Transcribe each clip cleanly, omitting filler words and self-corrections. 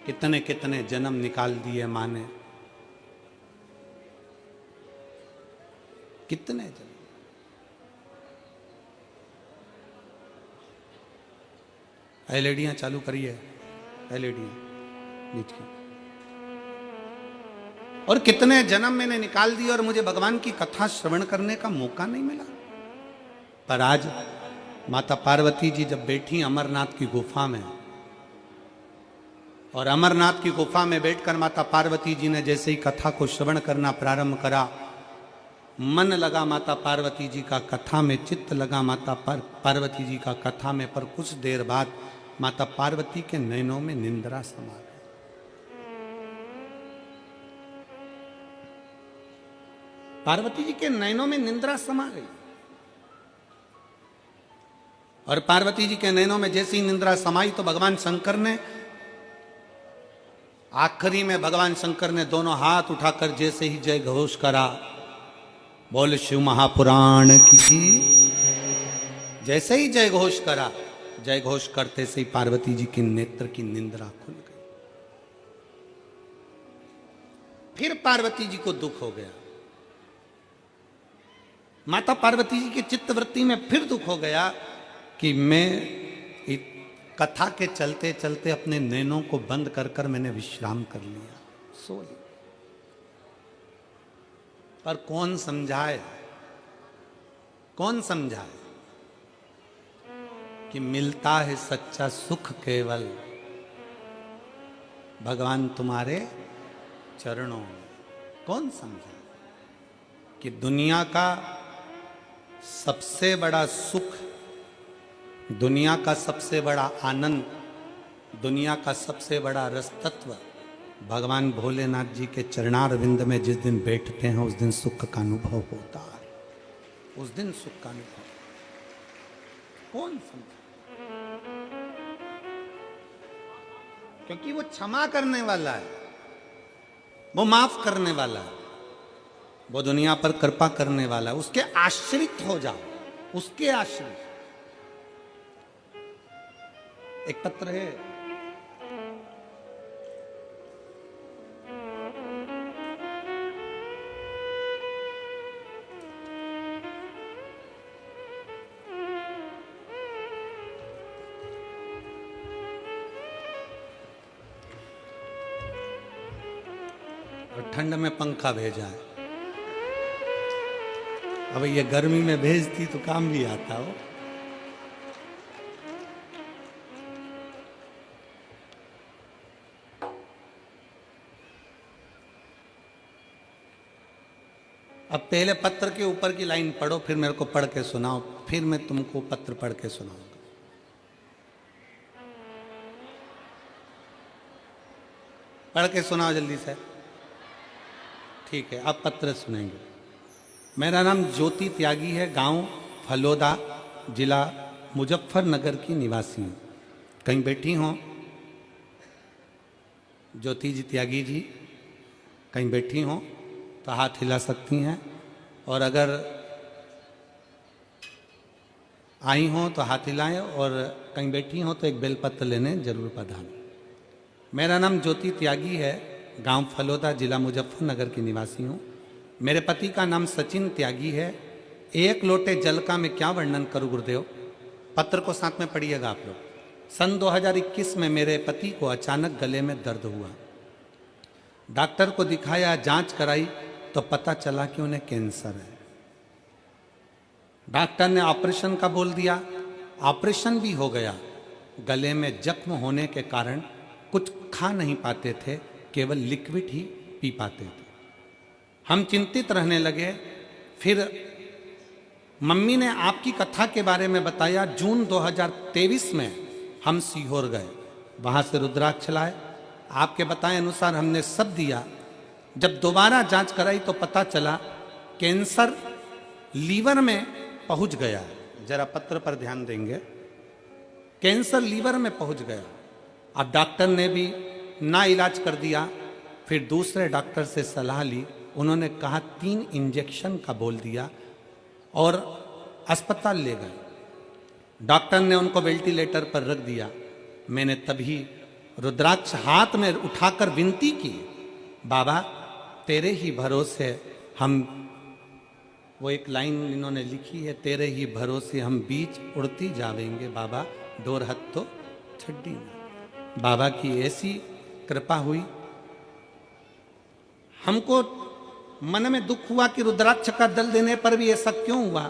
कितने कितने जन्म निकाल दिए माँ ने, कितने जन्म। एलईडियां चालू करिए, एलईडियां नीच की। और कितने जन्म मैंने निकाल दिए और मुझे भगवान की कथा श्रवण करने का मौका नहीं मिला। पर आज माता पार्वती जी जब बैठी अमरनाथ की गुफा में, और अमरनाथ की गुफा में बैठकर माता पार्वती जी ने जैसे ही कथा को श्रवण करना प्रारंभ करा, मन लगा माता पार्वती जी का कथा में, चित्त लगा माता पार्वती जी का कथा में। पर कुछ देर बाद माता पार्वती के नैनों में निंद्रा समा गई। पार्वती जी के नैनों में निंद्रा समा गई। और पार्वती जी के नैनों में जैसी निंद्रा समाई तो भगवान शंकर ने, आखिरी में भगवान शंकर ने दोनों हाथ उठाकर जैसे ही जय घोष करा, बोल शिव महापुराण की, जैसे ही जय घोष करा, जय घोष करते से ही पार्वती जी के नेत्र की निंद्रा खुल गई। फिर पार्वती जी को दुख हो गया। माता पार्वती जी की चित्तवृत्ति में फिर दुख हो गया कि मैं कथा के चलते चलते अपने नैनों को बंद कर कर मैंने विश्राम कर लिया, सो लिया। पर कौन समझाए, कौन समझाए कि मिलता है सच्चा सुख केवल भगवान तुम्हारे चरणों में। कौन समझाए कि दुनिया का सबसे बड़ा सुख, दुनिया का सबसे बड़ा आनंद, दुनिया का सबसे बड़ा रस तत्व भगवान भोलेनाथ जी के चरणारविंद में जिस दिन बैठते हैं उस दिन सुख का अनुभव होता है, उस दिन सुख का अनुभव। कौन समझे? क्योंकि वो क्षमा करने वाला है, वो माफ करने वाला है, वो दुनिया पर कृपा करने वाला है। उसके आश्रित हो जाओ, उसके आश्रित। एक पत्र है, और ठंड में पंखा भेजा है। अब ये गर्मी में भेजती तो काम भी आता हो। अब पहले पत्र के ऊपर की लाइन पढ़ो, फिर मेरे को पढ़ के सुनाओ, फिर मैं तुमको पत्र पढ़ के सुनाऊंगा। पढ़ के सुनाओ जल्दी से। ठीक है, आप पत्र सुनेंगे। मेरा नाम ज्योति त्यागी है, गांव फलोदा, जिला मुजफ्फरनगर की निवासी हूँ। कहीं बैठी हो ज्योति जी त्यागी जी? कहीं बैठी हो तो हाथ हिला सकती हैं, और अगर आई हो तो हाथ हिलाएं, और कहीं बैठी हो तो एक बेलपत्र लेने जरूर पधारें। मेरा नाम ज्योति त्यागी है, गांव फलोदा, जिला मुजफ्फरनगर की निवासी हूँ। मेरे पति का नाम सचिन त्यागी है। एक लोटे जल का मैं क्या वर्णन करूँ गुरुदेव? पत्र को साथ में पढ़िएगा आप लोग। सन 2021 में मेरे पति को अचानक गले में दर्द हुआ। डॉक्टर को दिखाया, जांच कराई तो पता चला कि उन्हें कैंसर है। डॉक्टर ने ऑपरेशन का बोल दिया, ऑपरेशन भी हो गया। गले में जख्म होने के कारण कुछ खा नहीं पाते थे, केवल लिक्विड ही पी पाते थे। हम चिंतित रहने लगे। फिर मम्मी ने आपकी कथा के बारे में बताया। जून 2023 में हम सीहोर गए, वहाँ से रुद्राक्ष लाए। आपके बताए अनुसार हमने सब दिया। जब दोबारा जांच कराई तो पता चला कैंसर लीवर में पहुंच गया है। जरा पत्र पर ध्यान देंगे, कैंसर लीवर में पहुंच गया। अब डॉक्टर ने भी ना इलाज कर दिया। फिर दूसरे डॉक्टर से सलाह ली, उन्होंने कहा 3 इंजेक्शन का बोल दिया और अस्पताल ले गए। डॉक्टर ने उनको वेंटिलेटर पर रख दिया। मैंने तभी रुद्राक्ष हाथ में उठाकर विनती की, बाबा तेरे ही भरोसे हम, वो एक लाइन इन्होंने लिखी है, तेरे ही भरोसे हम बीच उड़ती जावेंगे बाबा, डोर हथ तो छड्डी ना। बाबा की ऐसी कृपा हुई, हमको मन में दुख हुआ कि रुद्राक्ष का दल देने पर भी ऐसा क्यों हुआ।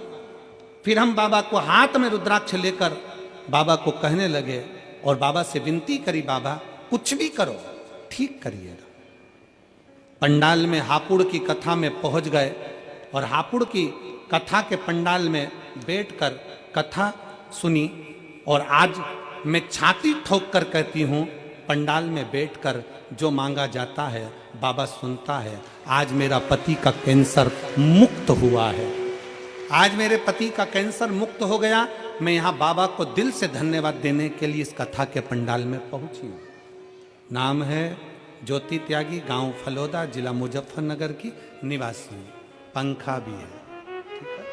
फिर हम बाबा को हाथ में रुद्राक्ष लेकर बाबा को कहने लगे और बाबा से विनती करी, बाबा कुछ भी करो ठीक करिएगा। पंडाल में हापुड़ की कथा में पहुंच गए और हापुड़ की कथा के पंडाल में बैठकर कथा सुनी। और आज मैं छाती ठोक कर कहती हूँ, पंडाल में बैठकर जो मांगा जाता है बाबा सुनता है। आज मेरा पति का कैंसर मुक्त हुआ है, आज मेरे पति का कैंसर मुक्त हो गया। मैं यहाँ बाबा को दिल से धन्यवाद देने के लिए इस कथा के पंडाल में पहुंची हूँ। नाम है ज्योति त्यागी, गांव फलोदा, जिला मुजफ्फरनगर की निवासी, पंखा भी है। ठीक है?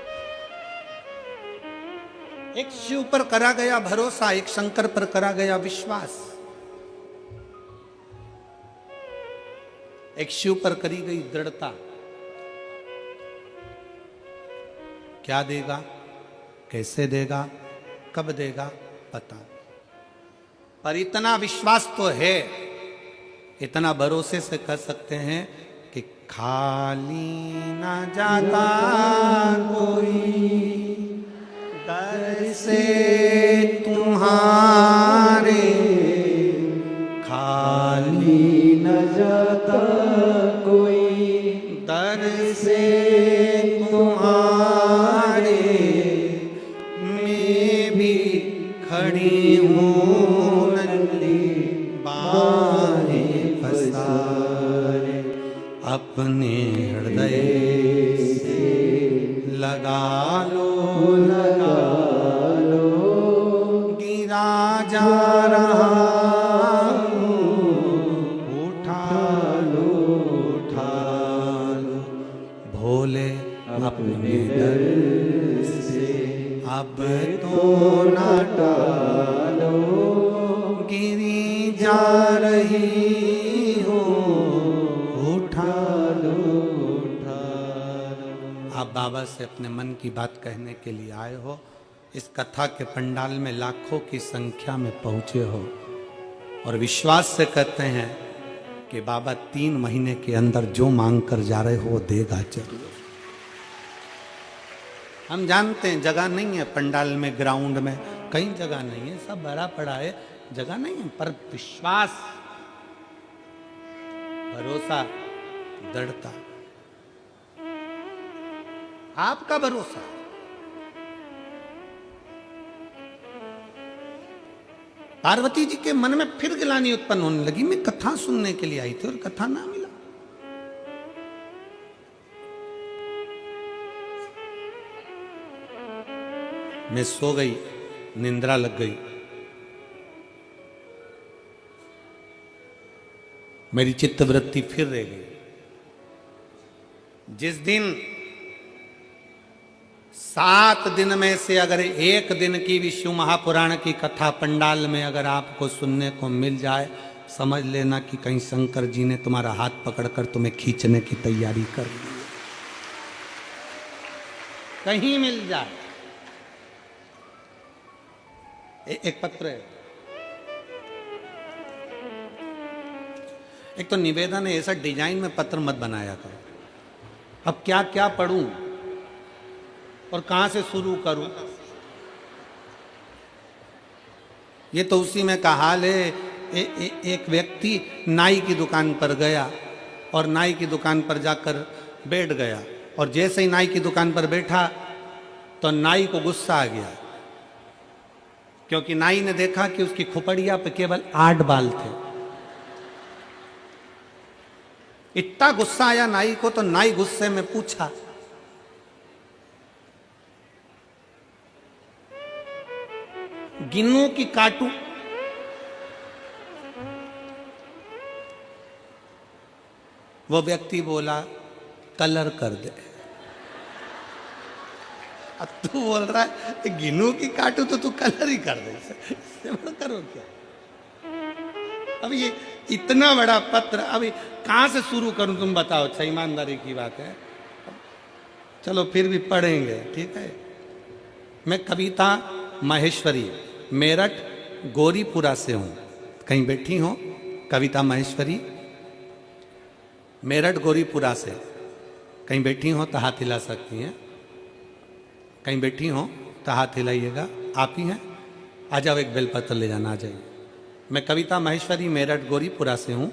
एक शिव पर करा गया भरोसा, एक शंकर पर करा गया विश्वास, एक शिव पर करी गई दृढ़ता। क्या देगा, कैसे देगा, कब देगा पता, पर इतना विश्वास तो है, इतना भरोसे से कर सकते हैं कि खाली ना जाता कोई दर से तुम्हारे, खाली न जाता कोई दर से तुम्हारे, मैं भी खड़ी हूँ नंदी बाहें पसारे, अपने हृदय से लगा लो गिरा जा रहा भोले अपने दर से अब तो न टालो, गिरी जा रही हो उठा लो, उठा लो। आप बाबा से अपने मन की बात कहने के लिए आए हो, इस कथा के पंडाल में लाखों की संख्या में पहुंचे हो और विश्वास से कहते हैं कि बाबा 3 महीने के अंदर जो मांग कर जा रहे हो वो देगा जरूर। हम जानते हैं जगह नहीं है पंडाल में, ग्राउंड में कहीं जगह नहीं है, सब भरा पड़ा है, जगह नहीं है, पर विश्वास, भरोसा, दृढ़ता, आपका भरोसा। पार्वती जी के मन में फिर गिलानी उत्पन्न होने लगी, मैं कथा सुनने के लिए आई थी और कथा ना मिला। मैं सो गई, निंद्रा लग गई, मेरी चित्तवृत्ति फिर रह गई। जिस दिन 7 दिन में से अगर 1 दिन की भी शिव महापुराण की कथा पंडाल में अगर आपको सुनने को मिल जाए, समझ लेना कि कहीं शंकर जी ने तुम्हारा हाथ पकड़कर तुम्हें खींचने की तैयारी कर ली, कहीं मिल जाए। एक पत्र है, एक तो निवेदन है, ऐसा डिजाइन में पत्र मत बनाया करो। अब क्या क्या पढ़ूं और कहां से शुरू करूं, ये तो उसी में का हाल है। एक व्यक्ति नाई की दुकान पर गया और नाई की दुकान पर जाकर बैठ गया, और जैसे ही नाई की दुकान पर बैठा तो नाई को गुस्सा आ गया, क्योंकि नाई ने देखा कि उसकी खुपड़िया पे केवल 8 बाल थे। इतना गुस्सा आया नाई को, तो नाई गुस्से में पूछा, गिनूं कि काटूं? वो व्यक्ति बोला, कलर कर दे। अब तू बोल रहा है गिनूं कि काटूं, तो तू कलर ही कर दे, करो क्या। अब ये इतना बड़ा पत्र, अभी कहाँ से शुरू करूं तुम बताओ। अच्छा, ईमानदारी की बात है, चलो फिर भी पढ़ेंगे, ठीक है। मैं कविता माहेश्वरी, मेरठ गौरीपुरा से हूँ। कहीं बैठी हो कविता माहेश्वरी, मेरठ गौरीपुरा से कहीं बैठी हो तो हाथ हिला सकती हैं। कहीं बैठी हो तो हाथ हिलाइएगा। आप ही हैं? आ जाओ, एक बेलपत्र ले जाना, आ जाइए। मैं कविता माहेश्वरी, मेरठ गौरीपुरा से हूँ।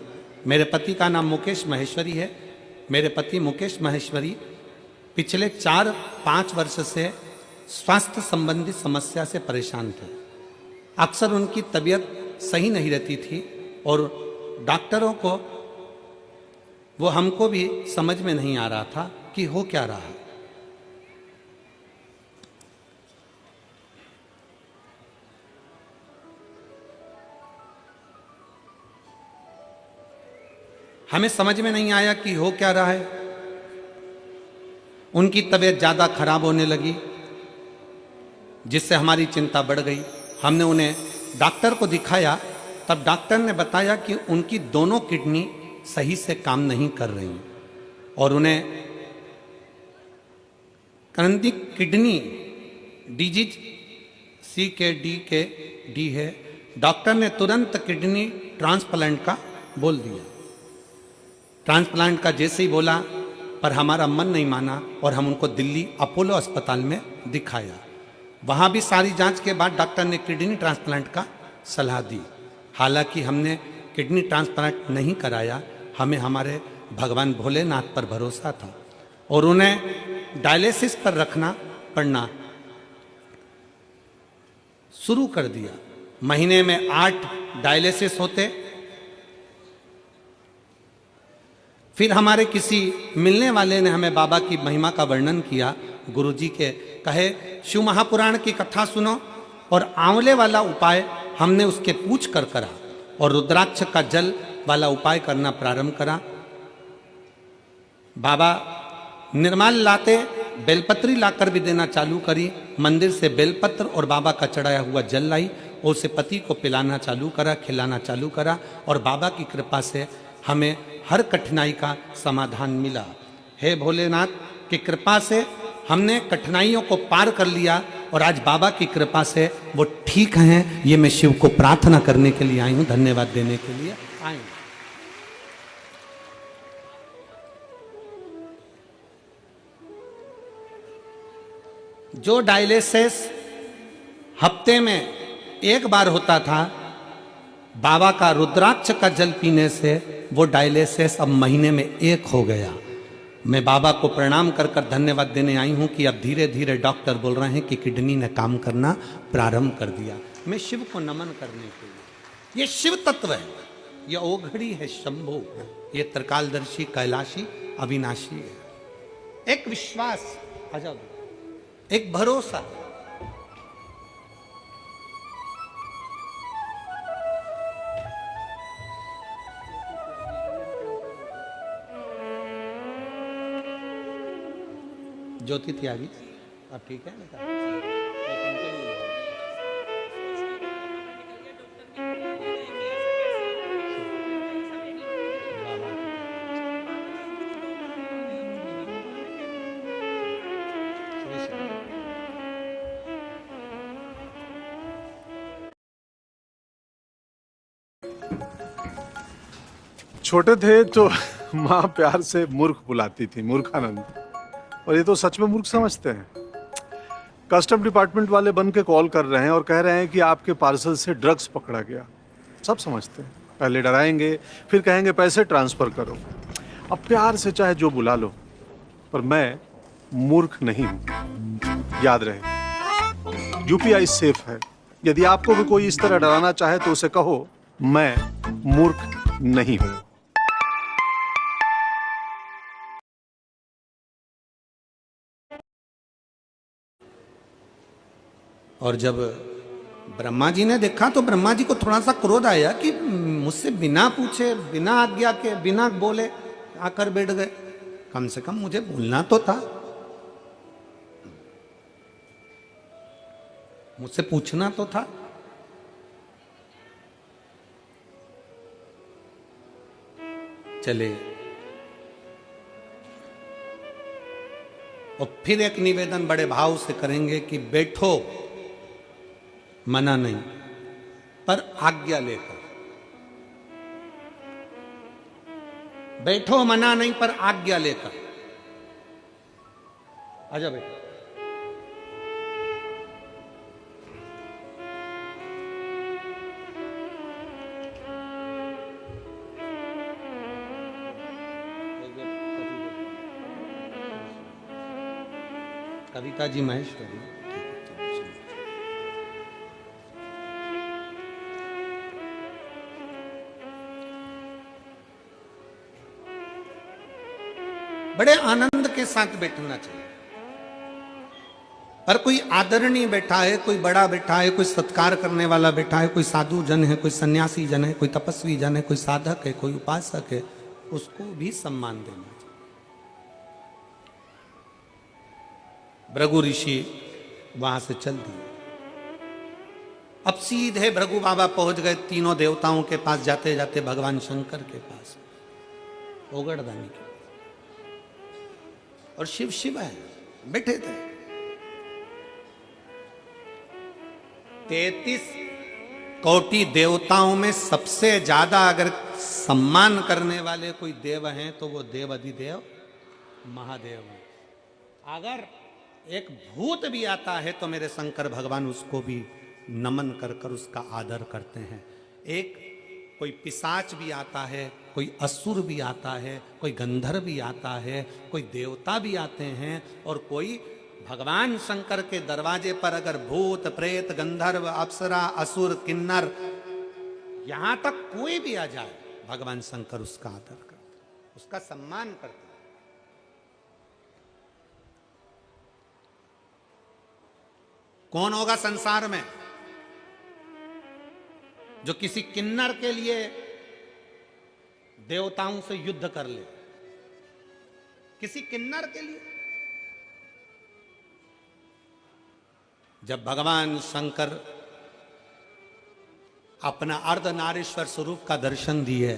मेरे पति का नाम मुकेश माहेश्वरी है। मेरे पति मुकेश माहेश्वरी पिछले 4-5 वर्ष से स्वास्थ्य संबंधी समस्या से परेशान थे। अक्सर उनकी तबीयत सही नहीं रहती थी और डॉक्टरों को, वो हमको भी समझ में नहीं आ रहा था कि हो क्या रहा है। हमें समझ में नहीं आया कि हो क्या रहा है। उनकी तबीयत ज़्यादा खराब होने लगी, जिससे हमारी चिंता बढ़ गई। हमने उन्हें डॉक्टर को दिखाया, तब डॉक्टर ने बताया कि उनकी दोनों किडनी सही से काम नहीं कर रही और उन्हें क्रॉनिक किडनी डिजीज CKD है। डॉक्टर ने तुरंत किडनी ट्रांसप्लांट का बोल दिया। ट्रांसप्लांट का जैसे ही बोला, पर हमारा मन नहीं माना और हम उनको दिल्ली अपोलो अस्पताल में दिखाया। वहाँ भी सारी जांच के बाद डॉक्टर ने किडनी ट्रांसप्लांट का सलाह दी। हालांकि हमने किडनी ट्रांसप्लांट नहीं कराया, हमें हमारे भगवान भोलेनाथ पर भरोसा था और उन्हें डायलिसिस पर रखना पड़ना शुरू कर दिया। महीने में 8 डायलिसिस होते। फिर हमारे किसी मिलने वाले ने हमें बाबा की महिमा का वर्णन किया। गुरुजी के कहे शिव महापुराण की कथा सुनो और आंवले वाला उपाय हमने उसके पूछ कर करा और रुद्राक्ष का जल वाला उपाय करना प्रारंभ करा। बाबा निर्माल लाते, बेलपत्री लाकर भी देना चालू करी। मंदिर से बेलपत्र और बाबा का चढ़ाया हुआ जल लाई और उसे पति को पिलाना चालू करा, खिलाना चालू करा और बाबा की कृपा से हमें हर कठिनाई का समाधान मिला। हे भोलेनाथ की कृपा से हमने कठिनाइयों को पार कर लिया और आज बाबा की कृपा से वो ठीक हैं। ये मैं शिव को प्रार्थना करने के लिए आई हूँ, धन्यवाद देने के लिए आई हूँ। जो डायलिसिस हफ्ते में एक बार होता था, बाबा का रुद्राक्ष का जल पीने से वो डायलिसिस अब महीने में 1 हो गया। मैं बाबा को प्रणाम कर कर धन्यवाद देने आई हूँ कि अब धीरे धीरे डॉक्टर बोल रहे हैं कि किडनी ने काम करना प्रारंभ कर दिया। मैं शिव को नमन करने के लिए, ये शिव तत्व है, ये ओघड़ी है शंभु, ये त्रिकालदर्शी कैलाशी अविनाशी है। एक विश्वास, आ जाओ, एक भरोसा। ज्योति त्यागी, अब ठीक है बेटा? छोटे थे तो माँ प्यार से मूर्ख बुलाती थी, मूर्खानंद। और ये तो सच में मूर्ख समझते हैं। कस्टम डिपार्टमेंट वाले बन के कॉल कर रहे हैं और कह रहे हैं कि आपके पार्सल से ड्रग्स पकड़ा गया। सब समझते हैं, पहले डराएंगे फिर कहेंगे पैसे ट्रांसफर करो। अब प्यार से चाहे जो बुला लो, पर मैं मूर्ख नहीं हूं, याद रहे। यूपीआई सेफ है। यदि आपको भी कोई इस तरह डराना चाहे तो उसे कहो मैं मूर्ख नहीं हूं। और जब ब्रह्मा जी ने देखा तो ब्रह्मा जी को थोड़ा सा क्रोध आया कि मुझसे बिना पूछे, बिना आज्ञा के, बिना बोले आकर बैठ गए। कम से कम मुझे बोलना तो था, मुझसे पूछना तो था। चले। और फिर एक निवेदन बड़े भाव से करेंगे कि बैठो, मना नहीं, पर आज्ञा लेकर बैठो, मना नहीं पर आज्ञा लेकर। आजा बेटा। कविता जी महेश्वरी। बड़े आनंद के साथ बैठना चाहिए। पर कोई आदरणीय बैठा है, कोई बड़ा बैठा है, कोई सत्कार करने वाला बैठा है, कोई साधु जन है, कोई सन्यासी जन है, कोई तपस्वी जन है, कोई साधक है, कोई उपासक है, उसको भी सम्मान देना चाहिए। भृगु ऋषि वहां से चल दिए। अब सीधे भृगु बाबा पहुंच गए तीनों देवताओं के पास, जाते जाते भगवान शंकर के पास, ओगड़दानी के। और शिव शिव है बैठे थे। 33 कोटि देवताओं में सबसे ज्यादा अगर सम्मान करने वाले कोई देव हैं तो वो देव अधिदेव महादेव हैं। अगर एक भूत भी आता है तो मेरे शंकर भगवान उसको भी नमन कर कर उसका आदर करते हैं। एक कोई पिशाच भी आता है, कोई असुर भी आता है, कोई गंधर्व भी आता है, कोई देवता भी आते हैं, और कोई भगवान शंकर के दरवाजे पर अगर भूत प्रेत गंधर्व अप्सरा असुर किन्नर यहां तक कोई भी आ जाए, भगवान शंकर उसका आदर करते, उसका सम्मान करते। कौन होगा संसार में जो किसी किन्नर के लिए देवताओं से युद्ध कर ले? किसी किन्नर के लिए? जब भगवान शंकर अपना अर्धनारीश्वर स्वरूप का दर्शन दिए,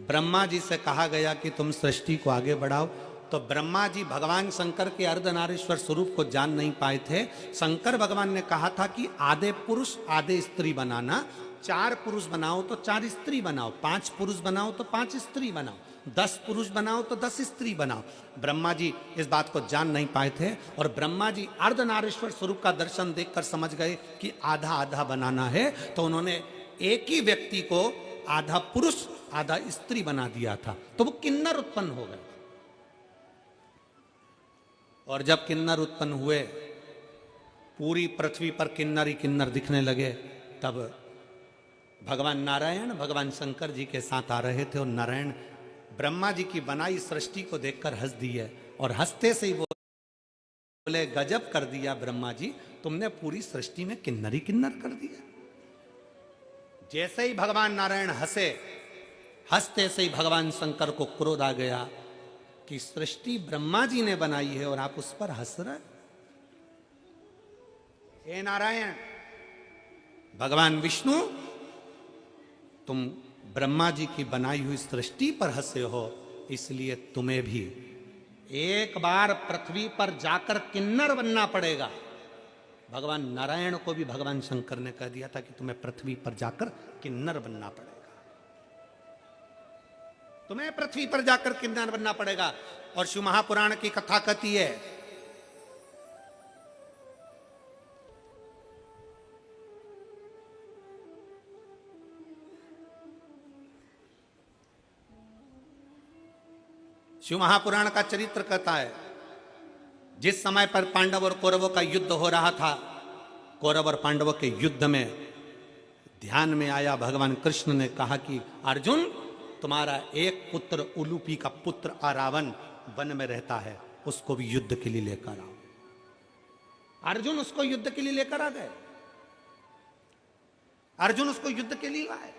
ब्रह्मा जी से कहा गया कि तुम सृष्टि को आगे बढ़ाओ, तो ब्रह्मा जी भगवान शंकर के अर्धनारीश्वर स्वरूप को जान नहीं पाए थे। शंकर भगवान ने कहा था कि आधे पुरुष आधे स्त्री बनाना, 4 पुरुष बनाओ तो 4 स्त्री बनाओ, 5 पुरुष बनाओ तो 5 स्त्री बनाओ, 10 पुरुष बनाओ तो 10 स्त्री बनाओ। ब्रह्मा जी इस बात को जान नहीं पाए थे, और ब्रह्मा जी अर्धनारीश्वर स्वरूप का दर्शन देखकर समझ गए कि आधा आधा बनाना है, तो उन्होंने एक ही व्यक्ति को आधा पुरुष आधा स्त्री बना दिया था, तो वो किन्नर उत्पन्न हो गए। और जब किन्नर उत्पन्न हुए, पूरी पृथ्वी पर किन्नर ही किन्नर दिखने लगे, तब भगवान नारायण भगवान शंकर जी के साथ आ रहे थे, और नारायण ब्रह्मा जी की बनाई सृष्टि को देखकर हंस दिए, और हंसते से ही बोले गजब कर दिया ब्रह्मा जी, तुमने पूरी सृष्टि में किन्नर ही किन्नर कर दिया। जैसे ही भगवान नारायण हंसे, हंसते से ही भगवान शंकर को क्रोध आ गया कि सृष्टि ब्रह्मा जी ने बनाई है और आप उस पर हंस रहे। हे नारायण, भगवान विष्णु, तुम ब्रह्मा जी की बनाई हुई सृष्टि पर हंसे हो, इसलिए तुम्हें भी एक बार पृथ्वी पर जाकर किन्नर बनना पड़ेगा। भगवान नारायण को भी भगवान शंकर ने कह दिया था कि तुम्हें पृथ्वी पर जाकर किन्नर बनना पड़ेगा, तुम्हें पृथ्वी पर जाकर किन्नर बनना पड़ेगा। और शिव महापुराण की कथा कहती है, शिव महापुराण का चरित्र कहता है, जिस समय पर पांडव और कौरवों का युद्ध हो रहा था, कौरव और पांडवों के युद्ध में ध्यान में आया, भगवान कृष्ण ने कहा कि अर्जुन, तुम्हारा एक पुत्र उलूपी का पुत्र अरावन वन में रहता है, उसको भी युद्ध के लिए लेकर आओ। अर्जुन उसको युद्ध के लिए लेकर आ गए, अर्जुन उसको युद्ध के लिए लाए।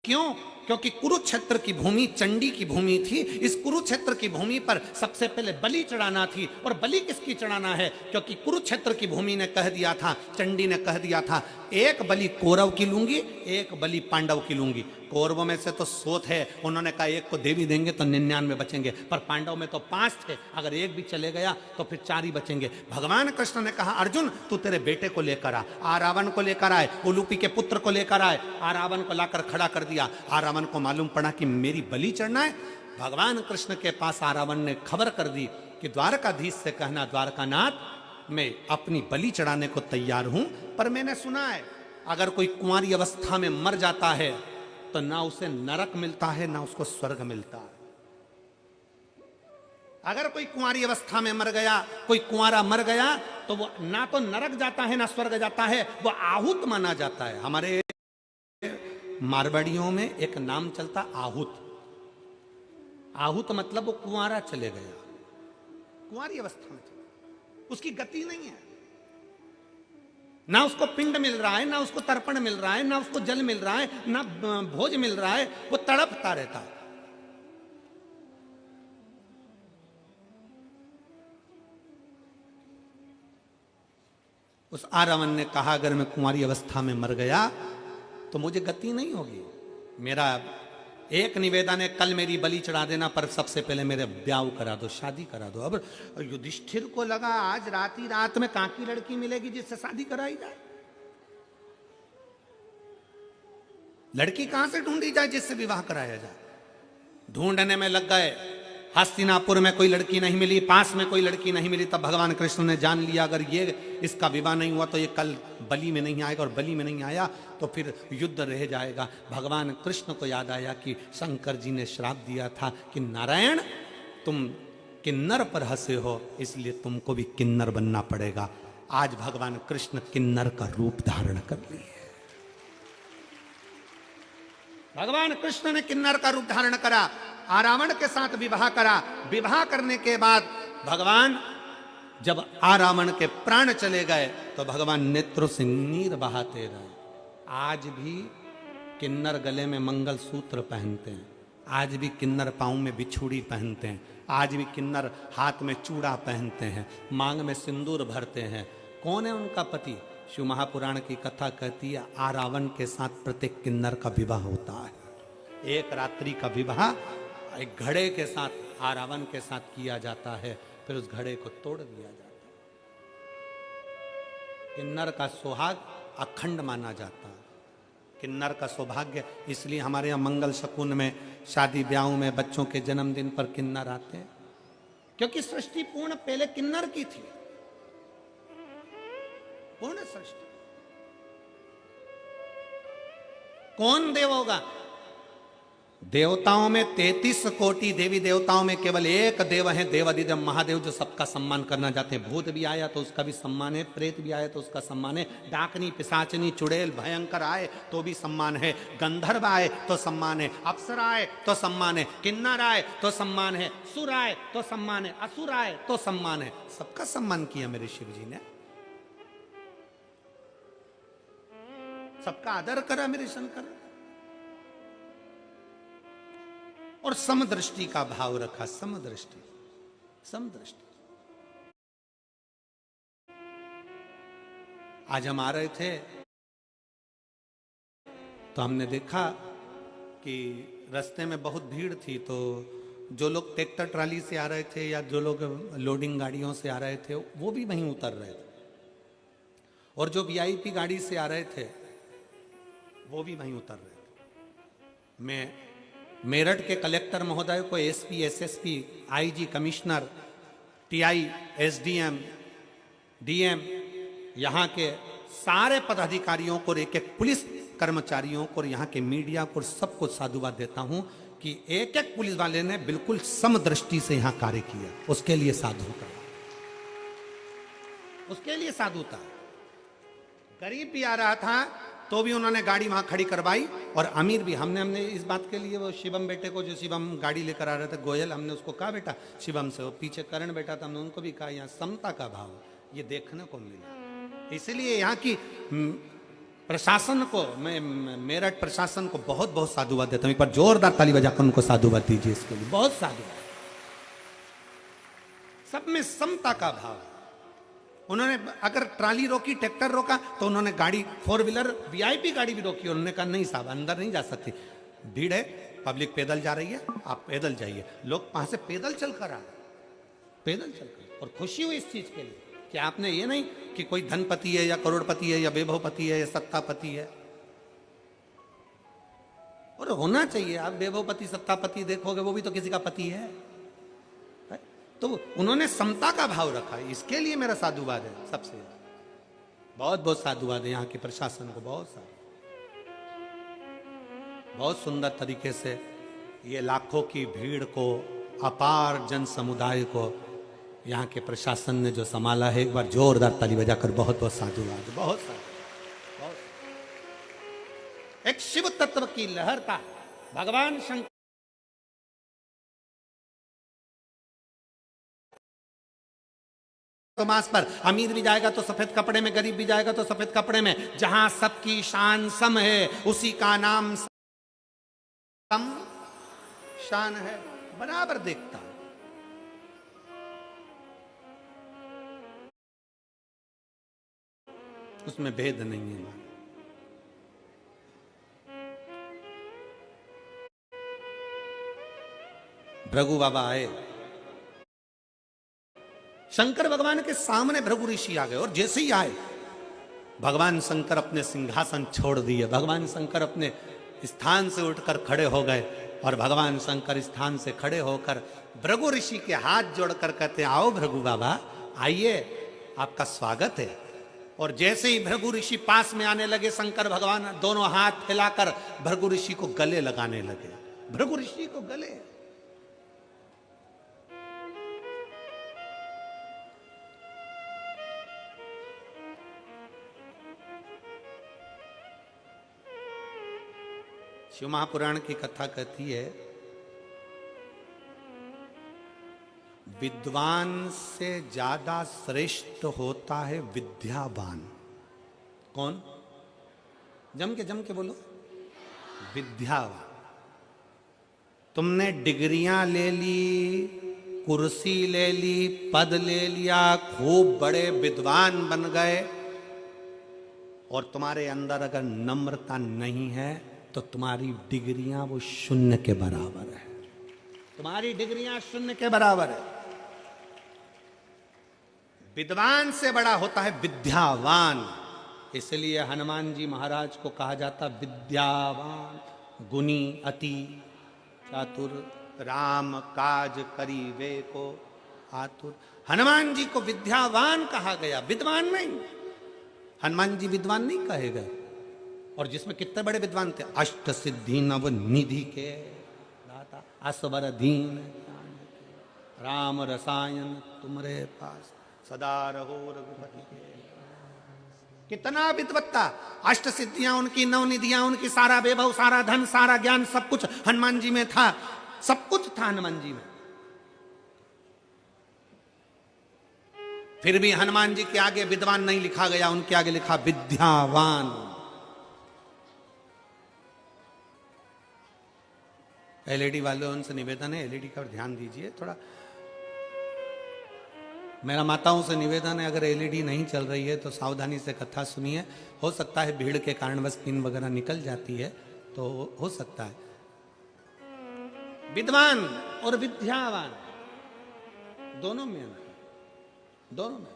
क्यों? क्योंकि कुरुक्षेत्र की भूमि चंडी की भूमि थी। इस कुरुक्षेत्र की भूमि पर सबसे पहले बलि चढ़ाना थी। और बलि किसकी चढ़ाना है? क्योंकि कुरुक्षेत्र की भूमि ने कह दिया था, चंडी ने कह दिया था, एक बलि कौरव की लूंगी, एक बलि पांडव की लूंगी। कौरवों में से तो 100 थे, उन्होंने कहा एक को देवी देंगे तो 99 बचेंगे, पर पांडव में तो 5 थे, अगर एक भी चले गया तो फिर 4 ही बचेंगे। भगवान कृष्ण ने कहा, अर्जुन तू तेरे बेटे को लेकर आ रावण को लेकर आए, उलूपी के पुत्र को लेकर आए। रावण को लाकर खड़ा कर दिया। रावण को मालूम पड़ा कि मेरी बलि चढ़ना है। भगवान कृष्ण के पास रावण ने खबर कर दी कि द्वारकाधीश से कहना, द्वारकानाथ मैं अपनी बलि चढ़ाने को तैयार हूं, पर मैंने सुना है अगर कोई कुंवारी अवस्था में मर जाता है तो ना उसे नरक मिलता है ना उसको स्वर्ग मिलता है। अगर कोई कुंवारी अवस्था में मर गया, कोई कुंवारा मर गया, तो वो ना तो नरक जाता है ना स्वर्ग जाता है, वो आहूत माना जाता है। हमारे मारवाड़ियों में एक नाम चलता आहूत। आहूत मतलब वो कुंवारा चले गया, कुंवारी अवस्था में चले, उसकी गति नहीं है, ना उसको पिंड मिल रहा है, ना उसको तर्पण मिल रहा है, ना उसको जल मिल रहा है, ना भोज मिल रहा है, वो तड़पता रहता है। उस रावण ने कहा अगर मैं कुंवारी अवस्था में मर गया तो मुझे गति नहीं होगी। मेरा एक निवेदन है, कल मेरी बलि चढ़ा देना, पर सबसे पहले मेरे ब्याह करा दो, शादी करा दो। अब युधिष्ठिर को लगा आज रात में कहां की लड़की मिलेगी जिससे शादी कराई जाए, लड़की कहां से ढूंढी जाए जिससे विवाह कराया जाए। ढूंढने में लग गए। हस्तिनापुर में कोई लड़की नहीं मिली, पास में कोई लड़की नहीं मिली। तब भगवान कृष्ण ने जान लिया अगर ये इसका विवाह नहीं हुआ तो ये कल बलि में नहीं आएगा, और बलि में नहीं आया तो फिर युद्ध रह जाएगा। भगवान कृष्ण को याद आया कि शंकर जी ने श्राप दिया था कि नारायण तुम किन्नर पर हंसे हो, इसलिए तुमको भी किन्नर बनना पड़ेगा। आज भगवान कृष्ण किन्नर का रूप धारण कर लिए। भगवान कृष्ण ने किन्नर का रूप धारण करा, रावण के साथ विवाह करा। विवाह करने के बाद भगवान जब रावण के प्राण चले गए तो भगवान नेत्रों से नीर बहाते रहे। आज भी किन्नर गले में मंगलसूत्र पहनते हैं, आज भी किन्नर पाँव में बिछुड़ी पहनते हैं, आज भी किन्नर हाथ में चूड़ा पहनते हैं, मांग में सिंदूर भरते हैं। कौन है उनका पति? शिव महापुराण की कथा कहती है रावण के साथ प्रत्येक किन्नर का विवाह होता है। एक रात्रि का विवाह एक घड़े के साथ रावण के साथ किया जाता है, फिर उस घड़े को तोड़ दिया जाता है। किन्नर का सुहाग अखंड माना जाता है, किन्नर का सौभाग्य। इसलिए हमारे यहाँ मंगल शकुन में, शादी ब्याहों में, बच्चों के जन्मदिन पर किन्नर आते हैं, क्योंकि सृष्टि पूर्ण पहले किन्नर की थी, पूर्ण सृष्टि। कौन देव होगा? देवताओं में 33 कोटि देवी देवताओं में केवल एक देव है, देवादिदेव महादेव, जो सबका सम्मान करना चाहते हैं। भूत भी आया तो उसका भी सम्मान है, प्रेत भी आया तो उसका सम्मान है, डाकनी, पिशाचनी, चुड़ैल, भयंकर आए तो भी सम्मान है, गंधर्व आए तो सम्मान है, अप्सरा आए तो सम्मान है, किन्नर आए तो सम्मान है, सुर आए तो सम्मान है, असुर आए तो सम्मान है। सबका सम्मान किया मेरे शिव जी ने, सबका आदर करा मेरे शंकर, और समदृष्टि का भाव रखा। समदृष्टि, समदृष्टि। आज हम आ रहे थे तो हमने देखा कि रास्ते में बहुत भीड़ थी, तो जो लोग ट्रैक्टर ट्राली से आ रहे थे या जो लोग लोडिंग गाड़ियों से आ रहे थे वो भी वहीं उतर रहे थे, और जो वीआईपी गाड़ी से आ रहे थे वो भी वहीं उतर रहे थे। मैं मेरठ के कलेक्टर महोदय को, SP, SSP, IG, commissioner, TI, SDM, DM, यहाँ के सारे पदाधिकारियों को, एक एक पुलिस कर्मचारियों को, और यहाँ के मीडिया को, सबको साधुवाद देता हूँ कि एक एक पुलिस वाले ने बिल्कुल समदृष्टि से यहाँ कार्य किया। उसके लिए साधुता, उसके लिए साधुता। गरीब भी आ रहा था तो भी उन्होंने गाड़ी वहां खड़ी करवाई, और अमीर भी। हमने इस बात के लिए वो शिवम बेटे को, जो शिवम गाड़ी लेकर आ रहे थे, गोयल, हमने उसको कहा बेटा शिवम से, वो पीछे करण बेटा था, हमने उनको भी कहा यहाँ समता का भाव ये देखने को मिला। इसलिए यहाँ की प्रशासन को मैं मेरठ प्रशासन को बहुत बहुत साधुवाद देता हूं। एक बार जोरदार ताली बजाकर उनको साधुवाद दीजिए इसके लिए, बहुत साधुवाद। सब में समता का भाव। उन्होंने अगर ट्राली रोकी, ट्रैक्टर रोका, तो उन्होंने गाड़ी 4 व्हीलर वीआईपी गाड़ी भी रोकी। उन्होंने कहा नहीं साहब अंदर नहीं जा सकती, भीड़ है, पब्लिक पैदल जा रही है, आप पैदल जाइए। लोग वहां से पैदल चलकर आ, पैदल चलकर, और खुशी हुई इस चीज के लिए कि आपने ये नहीं कि कोई धनपति है या करोड़पति है या वैभवपति है या सत्तापति है। और होना चाहिए, आप वैभवपति सत्तापति देखोगे वो भी तो किसी का पति है। तो उन्होंने समता का भाव रखा, इसके लिए मेरा साधुवाद है सबसे। बहुत बहुत साधुवाद है यहाँ के प्रशासन को, बहुत सारा, बहुत सुंदर तरीके से ये लाखों की भीड़ को, अपार जन समुदाय को यहाँ के प्रशासन ने जो संभाला है, एक बार जोरदार ताली बजाकर बहुत बहुत साधुवाद, बहुत सारा, बहुत। एक शिव तत्व की लहर का भगवान शंकर मास पर अमीर भी जाएगा तो सफेद कपड़े में, गरीब भी जाएगा तो सफेद कपड़े में। जहां सबकी शान सम है उसी का नाम सम शान है। बराबर देखता, उसमें भेद नहीं है। भृगु बाबा आए, शंकर भगवान के सामने भृगु ऋषि आ गए, और जैसे ही आए भगवान शंकर अपने सिंहासन छोड़ दिए। भगवान शंकर अपने स्थान से उठकर खड़े हो गए, और भगवान शंकर स्थान से खड़े होकर भृगु ऋषि के हाथ जोड़कर कहते हैं, आओ भृगु बाबा आइए, आपका स्वागत है। और जैसे ही भृगु ऋषि पास में आने लगे, शंकर भगवान दोनों हाथ फैलाकर भृगु ऋषि को गले लगाने लगे। भृगु ऋषि को गले, शिव महापुराण की कथा कहती है, विद्वान से ज्यादा श्रेष्ठ होता है विद्यावान। कौन? जम के बोलो, विद्यावान। तुमने डिग्रियां ले ली, कुर्सी ले ली, पद ले लिया, खूब बड़े विद्वान बन गए, और तुम्हारे अंदर अगर नम्रता नहीं है तो तुम्हारी डिग्रियां वो शून्य के बराबर है। तुम्हारी डिग्रियां शून्य के बराबर है। विद्वान से बड़ा होता है विद्यावान। इसलिए हनुमान जी महाराज को कहा जाता विद्यावान, गुणी अति चातुर, राम काज करीबे को आतुर। हनुमान जी को विद्यावान कहा गया, विद्वान नहीं। हनुमान जी विद्वान नहीं कहे गए। और जिसमें कितने बड़े विद्वान थे, अष्ट सिद्धि नव निधि के दाता, असवर दीन राम रसायन तुम्हारे पास, सदा रहो रघुपति के। कितना विद्वत्ता, अष्ट सिद्धियां उनकी, नव निधियां उनकी, सारा वैभव, सारा धन, सारा ज्ञान, सब कुछ हनुमान जी में था। सब कुछ था हनुमान जी में। फिर भी हनुमान जी के आगे विद्वान नहीं लिखा गया, उनके आगे लिखा विद्यावान। एलईडी वालों उनसे निवेदन है, एलईडी का ध्यान दीजिए थोड़ा। मेरा माताओं से निवेदन है, अगर एलईडी नहीं चल रही है तो सावधानी से कथा सुनिए। हो सकता है भीड़ के कारणवश पिन वगैरह निकल जाती है, तो हो सकता है। विद्वान और विद्यावान दोनों में, दोनों में।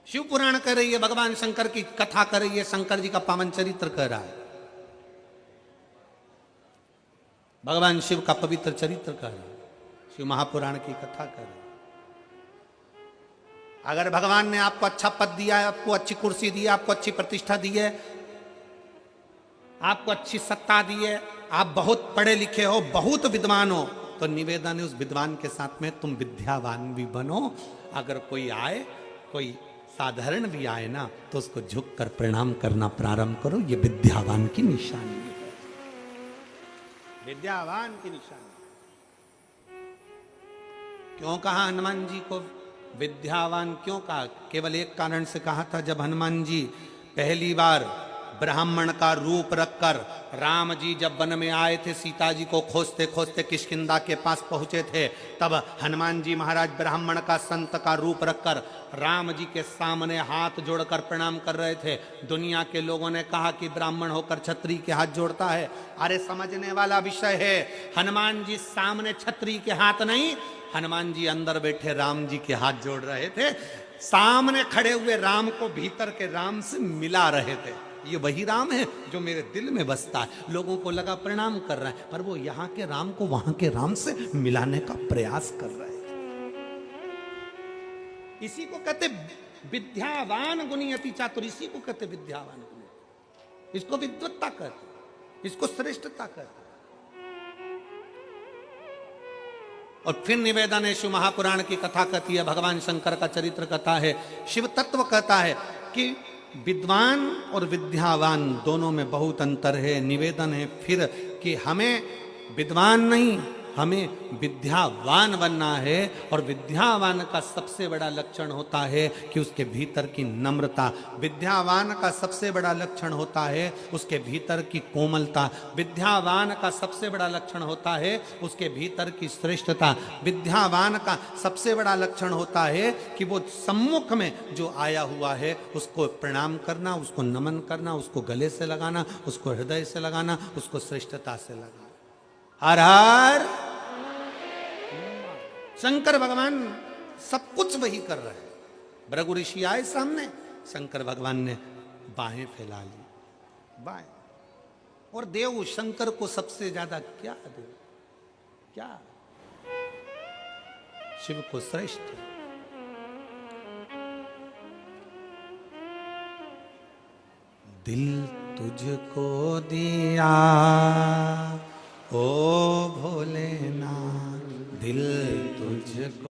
शिव पुराण कर रही है, भगवान शंकर की कथा कर रही है, शंकर जी का पावन चरित्र कर रहा है, भगवान शिव का पवित्र चरित्र कर रहा है, शिव महापुराण की कथा कर रहा है। अगर भगवान ने आपको अच्छा पद दिया है, आपको अच्छी कुर्सी दी है, आपको अच्छी प्रतिष्ठा दी है, आपको अच्छी सत्ता दी है, आप बहुत पढ़े लिखे हो, बहुत विद्वान हो, तो निवेदन है उस विद्वान के साथ में तुम विद्यावान भी बनो। अगर कोई आए, कोई साधारण भी आए ना, तो उसको झुक कर प्रणाम करना प्रारंभ करो। ये विद्यावान की निशानी है, विद्यावान की निशानी। क्यों कहा हनुमान जी को विद्यावान क्यों कहा? केवल एक कारण से कहा था, जब हनुमान जी पहली बार ब्राह्मण का रूप रखकर राम जी जब वन में आए थे, सीता जी को खोजते खोजते किष्किंधा के पास पहुंचे थे, तब हनुमान जी महाराज ब्राह्मण का संत का रूप रखकर राम जी के सामने हाथ जोड़कर प्रणाम कर रहे थे। दुनिया के लोगों ने कहा कि ब्राह्मण होकर छत्री के हाथ जोड़ता है। अरे समझने वाला विषय है, हनुमान जी सामने छत्री के हाथ नहीं, हनुमान जी अंदर बैठे राम जी के हाथ जोड़ रहे थे, सामने खड़े हुए राम को भीतर के राम से मिला रहे थे। ये वही राम है जो मेरे दिल में बसता है। लोगों को लगा प्रणाम कर रहा है, पर वो यहाँ के राम को वहां के राम से मिलाने का प्रयास कर रहे हैं। इसी को कहते विद्यावान गुणी अति चातुर, इसी को कहते विद्यावान गुणी। इसको विद्वत्ता कहते, इसको श्रेष्ठता कहते। और फिर निवेदनेषु महापुराण की कथा कहती है, भगवान शंकर का चरित्र कथा है, शिव तत्व कहता है कि विद्वान और विद्यावान दोनों में बहुत अंतर है। निवेदन है फिर कि हमें विद्वान नहीं, हमें विद्यावान बनना है। और विद्यावान का सबसे बड़ा लक्षण होता है कि उसके भीतर की नम्रता, विद्यावान का सबसे बड़ा लक्षण होता है उसके भीतर की कोमलता, विद्यावान का सबसे बड़ा लक्षण होता है उसके भीतर की श्रेष्ठता, विद्यावान का सबसे बड़ा लक्षण होता है कि वो सम्मुख में जो आया हुआ है उसको प्रणाम करना, उसको नमन करना, उसको गले से लगाना, उसको हृदय से लगाना, उसको श्रेष्ठता से लगाना। हर हर शंकर भगवान सब कुछ वही कर रहे हैं। भृगु ऋषि आए सामने, शंकर भगवान ने बाहें फैला ली, बाएं। और देव शंकर को सबसे ज्यादा क्या दे, क्या शिव को श्रेष्ठ। दिल तुझको दिया ओ भोलेनाथ, दिल तुझको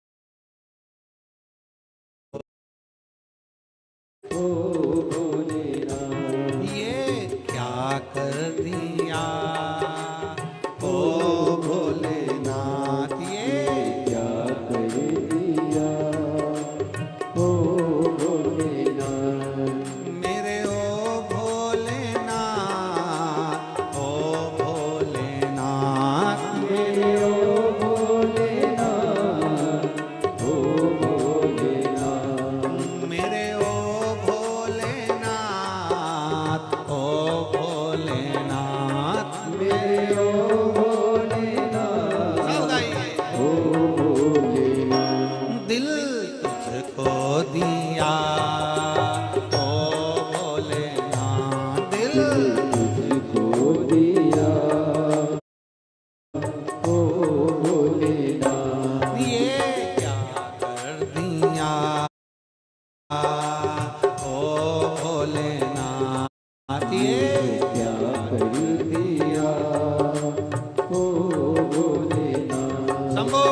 ओ भोलेनाथ, ये क्या कर दिया ओ भोलेनाथ, ये क्या कर दिया ओ भोलेनाथ, मेरे ओ भोलेनाथ, ओ भोलेनाथ, मेरे ओ भोलेनाथ, ओ भोलेनाथ, मेरे ओ भोलेनाथ, ओ भोलेनाथ, मेरे ओ भोलेनाथ, ओ भोलेनाथ, दिल तुझको दिया ओ भोलेनाथ, दिल तुझको दिया ओ भोलेनाथ, ये क्या कर दिया ओ भोलेनाथ, ये क्या कर दिया ओ भोलेनाथ। शंभो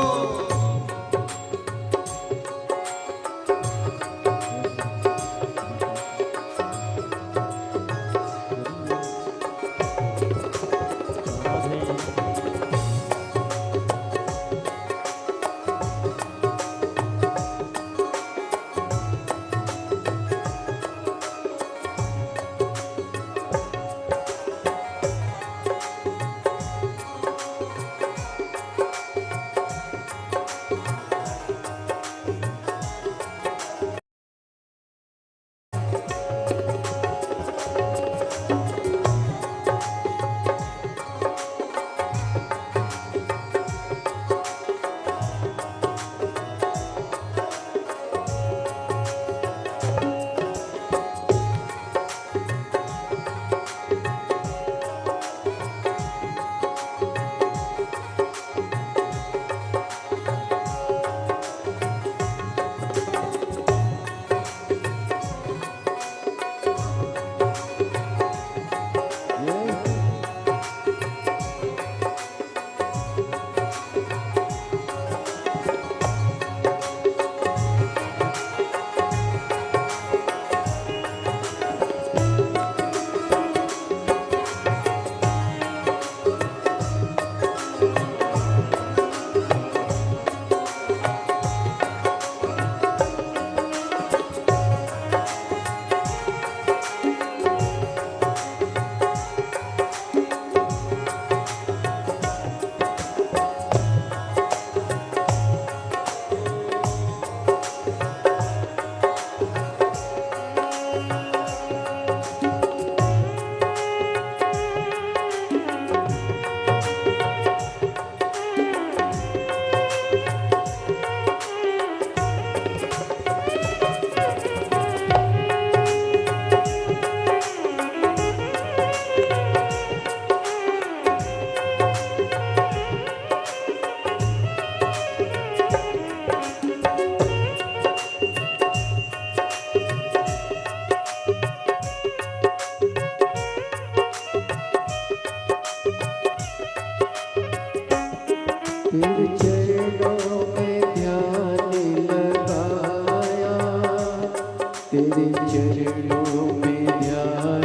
तेरे चरणों में ध्यान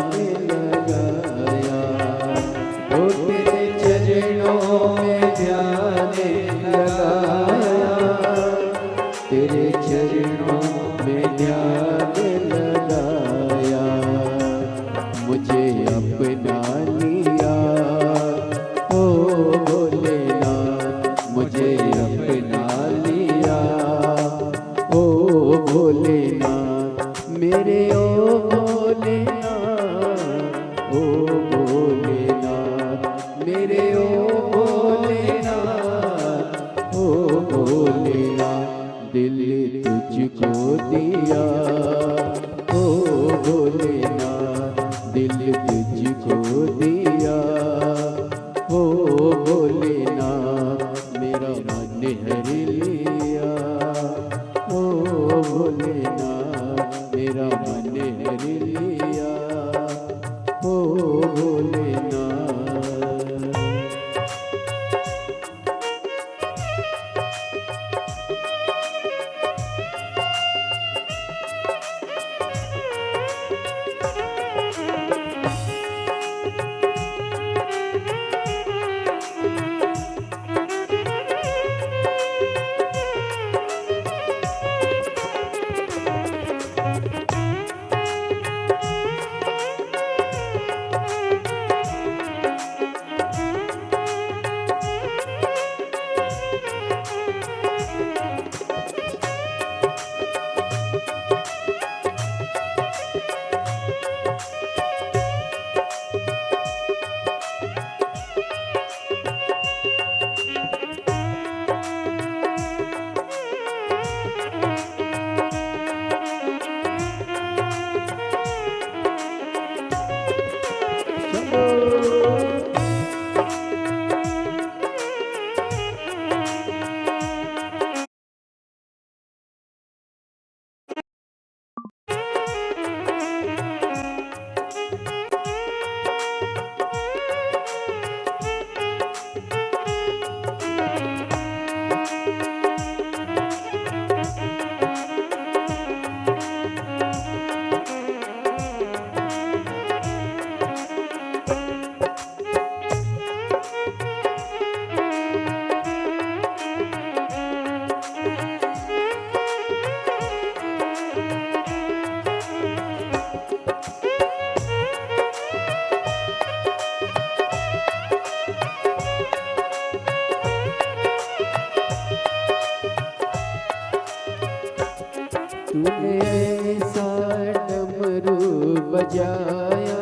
लगाया, ओ तेरे चरणों में ध्यान लगाया, तेरे चरणों में ध्यान लगाया, मुझे अपना लिया ओ भोलेनाथ, मुझे अपना लिया ओ भोलेनाथ, मेरे ओ भोलेनाथ, ओ भोलेनाथ, मेरे ओ भोलेनाथ, ओ भोलेनाथ, दिल तुझको दिया ओ भोलेनाथ, दिल तुझको दिया ओ भोलेनाथ, मेरा मन हर लिया ओ भोलेनाथ, मेरा मन हर लिया ओ भोलेनाथ। तूने ऐसा डमरू बजाया,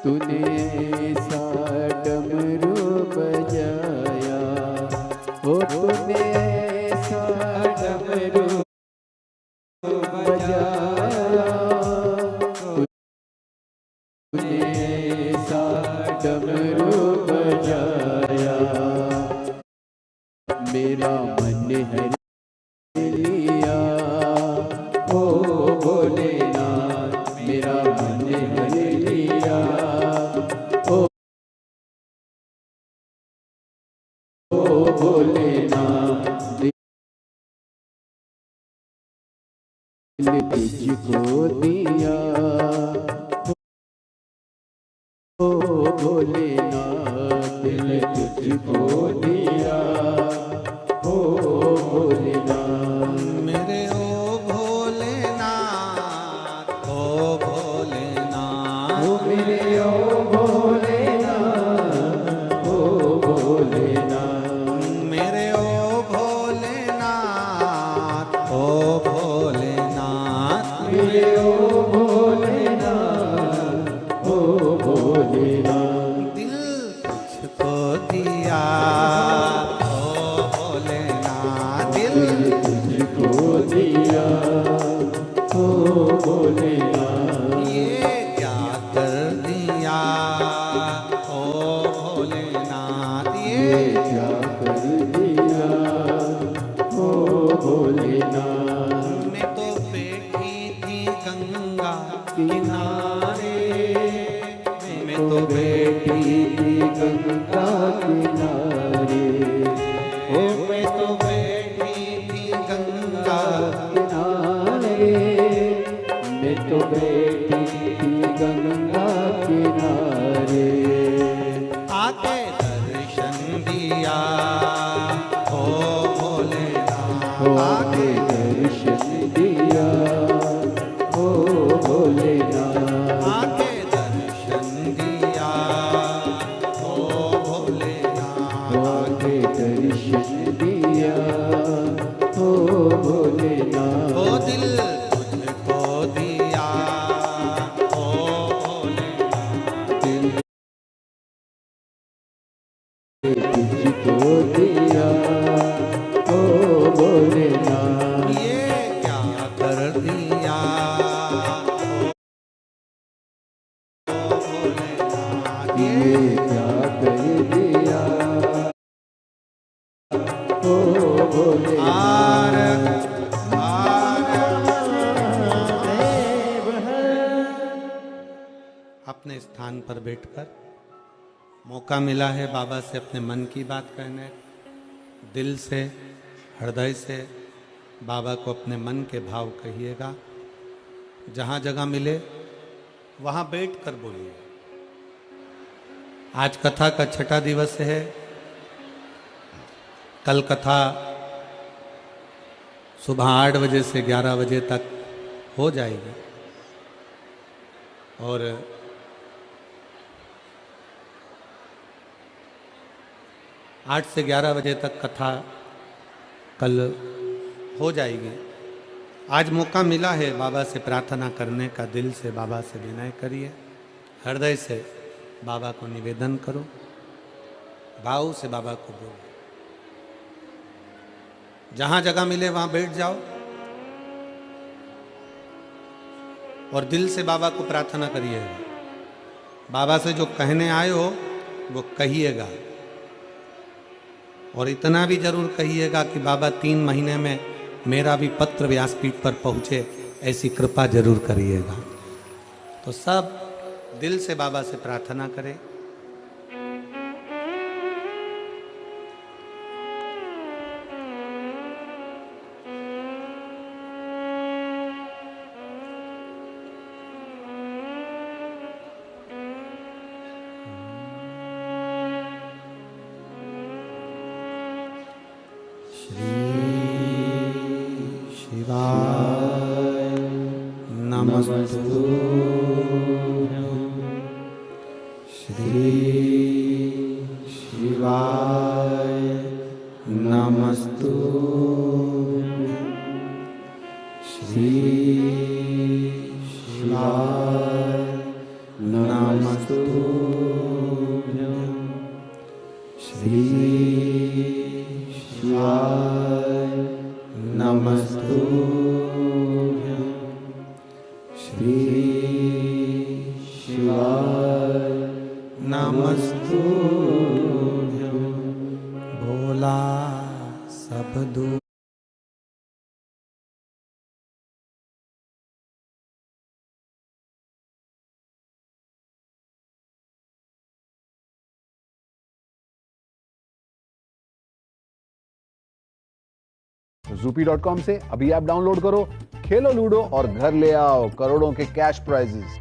तूने ऐसा डमरू बजाया, ओ तूने ऐसा डमरू बजाया, तूने ऐसा डमरू बजाया, मेरा मन हर लिया ओ भोलेनाथ, मेरा मन हर लिया ओ भोलेनाथ, दिल तुझको दिया ओ भोलेनाथ, दिल तुझको दिया ओ भोलेनाथ, मेरे ओ भोलेनाथ, ओ भोलेनाथ, ओ मेरे ओ भोलेनाथ, ओ भोलेनाथ, मेरे ओ भोलेनाथ, ओ भोलेनाथ, मेरे ओ भोलेनाथ, ओ भोलेनाथ, दिल तुझको दिया ओ भोलेनाथ, दिल तुझको दिया ओ भोलेनाथ, ये क्या कर दिया ओ भोलेनाथ, ये क्या कर दिया ओ भोलेनाथ, मैं तो बैठी थी गंगा किनारे, मैं तो बैठी थी गंगा किनारे, ओ मैं तो बैठी थी गंगा किनारे, तो बैठी थी गंगा किनारे, आके दर्शन दिया हो भोलेनाथ, आके दर्शन दिया हो भोलेनाथ, आके दर्शन दिया हो भोलेनाथ, आके दर्शन दिया हो भोलेनाथ, वो दिल तुझको दिया हो भोलेनाथ, दिल तुझको दिया हो भोलेनाथ, ये क्या कर दिया हो भोलेनाथ, ये क्या कर दिया हो भोलेनाथ। अपने स्थान पर बैठकर मौका मिला है बाबा से अपने मन की बात कहने, दिल से हृदय से बाबा को अपने मन के भाव कहिएगा। जहाँ जगह मिले वहाँ बैठकर बोलिए। आज कथा का छठा दिवस है। कल कथा सुबह 8 बजे से 11 बजे तक हो जाएगी और 8 से 11 बजे तक कथा कल हो जाएगी। आज मौका मिला है बाबा से प्रार्थना करने का, दिल से बाबा से विनय करिए, हृदय से बाबा को निवेदन करो, भाव से बाबा को बोलो। जहाँ जगह मिले वहाँ बैठ जाओ और दिल से बाबा को प्रार्थना करिएगा। बाबा से जो कहने आए हो वो कहिएगा और इतना भी जरूर कहिएगा कि बाबा 3 महीने में मेरा भी पत्र व्यासपीठ पर पहुँचे, ऐसी कृपा जरूर करिएगा। तो सब दिल से बाबा से प्रार्थना करें। नमस्तु श्री शिवाय नमस्तु श्री शिवाय नमस्तु श्री शिवाय नमस्तु श्री शिवाय नमस्तु भोला सब दुख Zoopy.com से अभी ऐप डाउनलोड करो, खेलो लूडो और घर ले आओ करोड़ों के कैश प्राइजेस।